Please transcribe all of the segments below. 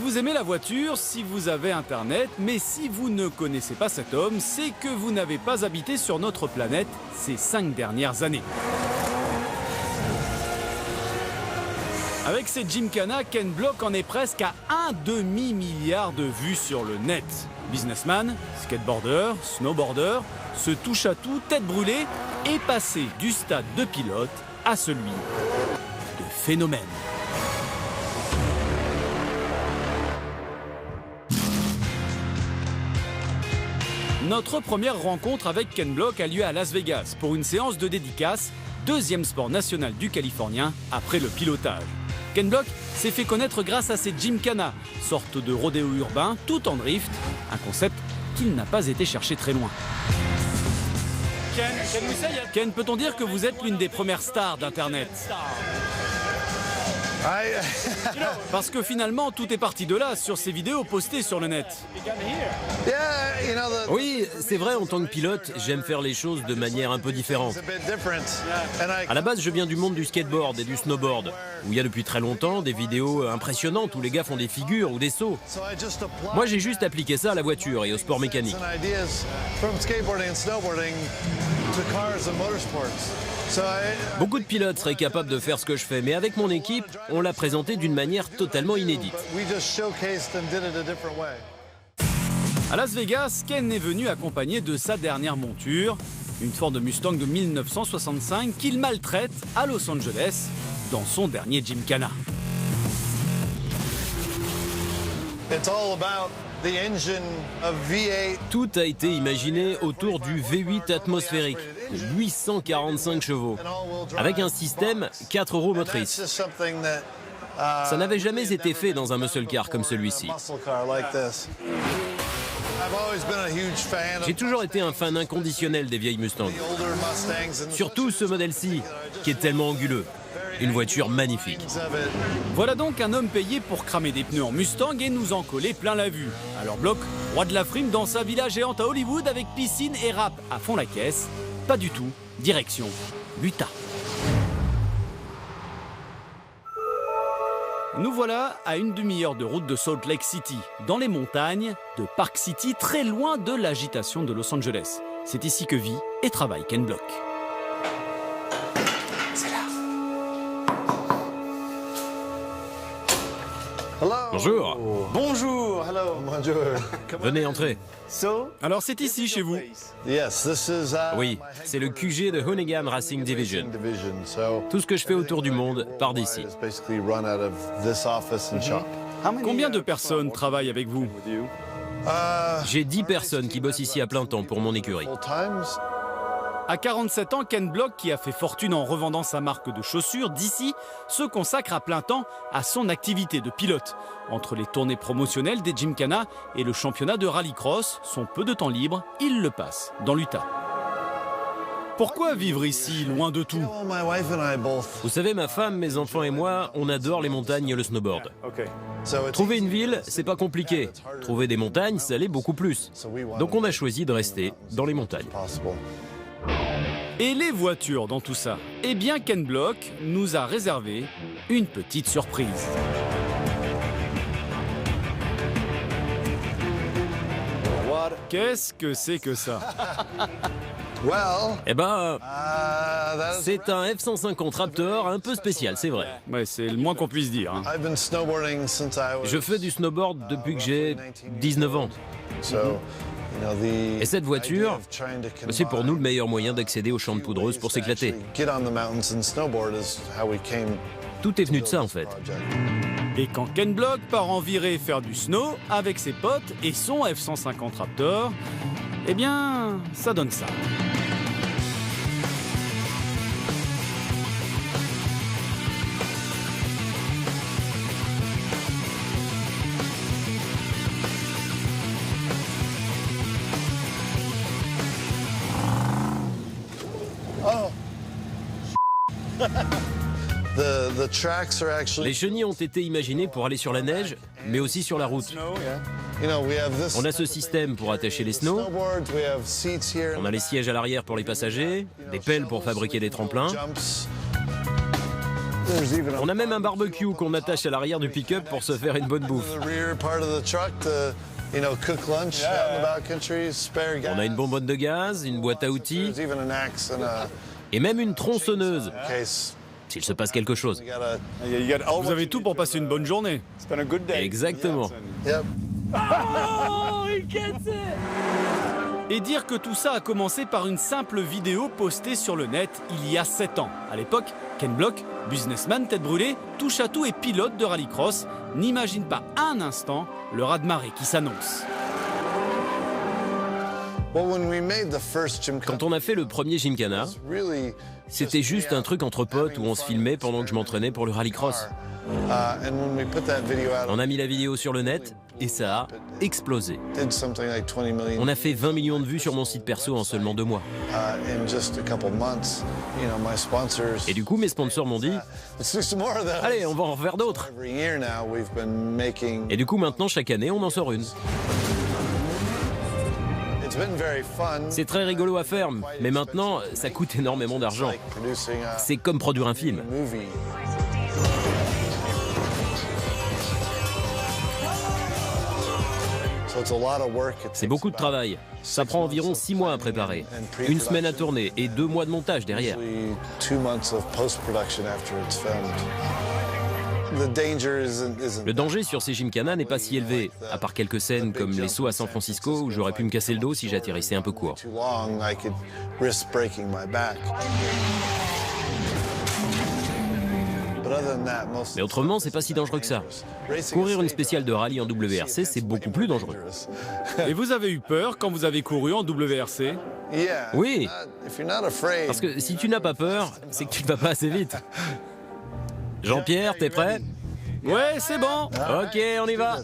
vous aimez la voiture, si vous avez Internet, mais si vous ne connaissez pas cet homme, c'est que vous n'avez pas habité sur notre planète ces 5 dernières années. Avec ses Gymkhana, Ken Block en est presque à un demi-milliard de vues sur le net. Businessman, skateboarder, snowboarder, se touche à tout, tête brûlée, est passé du stade de pilote à celui de phénomène. Notre première rencontre avec Ken Block a lieu à Las Vegas pour une séance de dédicace, deuxième sport national du Californien après le pilotage. Ken Block s'est fait connaître grâce à ses Gymkhana, sorte de rodéo urbain tout en drift, un concept qu'il n'a pas été chercher très loin. Ken, peut-on dire que vous êtes l'une des premières stars d'Internet ? Parce que finalement, tout est parti de là, sur ces vidéos postées sur le net. Oui, c'est vrai, en tant que pilote, j'aime faire les choses de manière un peu différente. À la base, je viens du monde du skateboard et du snowboard, où il y a depuis très longtemps des vidéos impressionnantes où les gars font des figures ou des sauts. Moi, j'ai juste appliqué ça à la voiture et au sport mécanique. Beaucoup de pilotes seraient capables de faire ce que je fais, mais avec mon équipe, on l'a présenté d'une manière totalement inédite. À Las Vegas, Ken est venu accompagné de sa dernière monture, une Ford Mustang de 1965 qu'il maltraite à Los Angeles dans son dernier Gymkhana. Tout a été imaginé autour du V8 atmosphérique, 845 chevaux, avec un système 4 roues motrices. Ça n'avait jamais été fait dans un muscle car comme celui-ci. J'ai toujours été un fan inconditionnel des vieilles Mustangs. Surtout ce modèle-ci, qui est tellement anguleux. Une voiture magnifique. Voilà donc un homme payé pour cramer des pneus en Mustang et nous en coller plein la vue. Alors Block, roi de la frime dans sa villa géante à Hollywood avec piscine et rap à fond la caisse. Pas du tout. Direction l'Utah. Nous voilà à une demi-heure de route de Salt Lake City, dans les montagnes de Park City, très loin de l'agitation de Los Angeles. C'est ici que vit et travaille Ken Block. C'est là. Bonjour. Bonjour. Hello. Bonjour. Venez entrer. Alors c'est ici chez vous. Oui, c'est le QG de Hoonigan Racing Division. Tout ce que je fais autour du monde part d'ici. Combien de personnes travaillent avec vous ? J'ai 10 personnes qui bossent ici à plein temps pour mon écurie. À 47 ans, Ken Block, qui a fait fortune en revendant sa marque de chaussures d'ici, se consacre à plein temps à son activité de pilote. Entre les tournées promotionnelles des Gymkhana et le championnat de rallycross, son peu de temps libre, il le passe dans l'Utah. Pourquoi vivre ici, loin de tout ? Vous savez, ma femme, mes enfants et moi, on adore les montagnes et le snowboard. Trouver une ville, c'est pas compliqué. Trouver des montagnes, ça l'est beaucoup plus. Donc on a choisi de rester dans les montagnes. Et les voitures dans tout ça ? Eh bien, Ken Block nous a réservé une petite surprise. Qu'est-ce que c'est que ça ? Eh ben, c'est un F-150 Raptor un peu spécial, c'est vrai. Ouais, c'est le moins qu'on puisse dire. Hein. Je fais du snowboard depuis que j'ai 19 ans. Et cette voiture, c'est pour nous le meilleur moyen d'accéder aux champs de poudreuse pour s'éclater. Tout est venu de ça en fait. Et quand Ken Block part en virée faire du snow avec ses potes et son F-150 Raptor, eh bien, ça donne ça. Les chenilles ont été imaginées pour aller sur la neige, mais aussi sur la route. On a ce système pour attacher les snows. On a les sièges à l'arrière pour les passagers, des pelles pour fabriquer des tremplins. On a même un barbecue qu'on attache à l'arrière du pick-up pour se faire une bonne bouffe. On a une bonbonne de gaz, une boîte à outils et même une tronçonneuse, s'il se passe quelque chose. Vous avez tout pour passer une bonne journée. Exactement. Et dire que tout ça a commencé par une simple vidéo postée sur le net il y a 7 ans. À l'époque, Ken Block, businessman tête brûlée, touche à tout et pilote de rallycross, n'imagine pas un instant le raz-de-marée qui s'annonce. Quand on a fait le premier Gymkhana, c'était juste un truc entre potes où on se filmait pendant que je m'entraînais pour le rallycross. On a mis la vidéo sur le net et ça a explosé. On a fait 20 millions de vues sur mon site perso en seulement 2 mois. Et du coup, mes sponsors m'ont dit « Allez, on va en faire d'autres !» Et du coup, maintenant, chaque année, on en sort une. C'est très rigolo à faire, mais maintenant, ça coûte énormément d'argent. C'est comme produire un film. C'est beaucoup de travail. Ça prend environ 6 mois à préparer, 1 semaine à tourner et 2 mois de montage derrière. Le danger sur ces Gymkhana n'est pas si élevé, à part quelques scènes comme les sauts à San Francisco où j'aurais pu me casser le dos si j'atterrissais un peu court. Mais autrement, c'est pas si dangereux que ça. Courir une spéciale de rallye en WRC, c'est beaucoup plus dangereux. Et vous avez eu peur quand vous avez couru en WRC? Oui, parce que si tu n'as pas peur, c'est que tu ne vas pas assez vite. Jean-Pierre, t'es prêt? Ouais, c'est bon. Ok, on y va.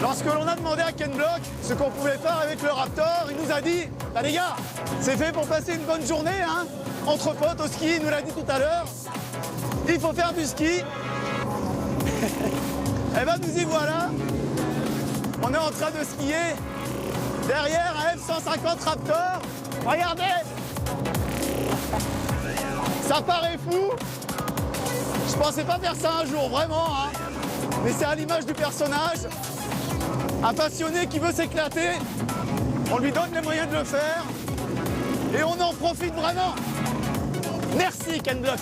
Lorsque l'on a demandé à Ken Block ce qu'on pouvait faire avec le Raptor, il nous a dit « Bah les gars, c'est fait pour passer une bonne journée, hein, entre potes au ski, il nous l'a dit tout à l'heure. Il faut faire du ski. » Eh ben nous y voilà. On est en train de skier derrière un F-150 Raptor. Regardez. Ça paraît fou. Je pensais pas faire ça un jour, vraiment, hein. Mais c'est à l'image du personnage. Un passionné qui veut s'éclater, on lui donne les moyens de le faire et on en profite vraiment. Merci Ken Block.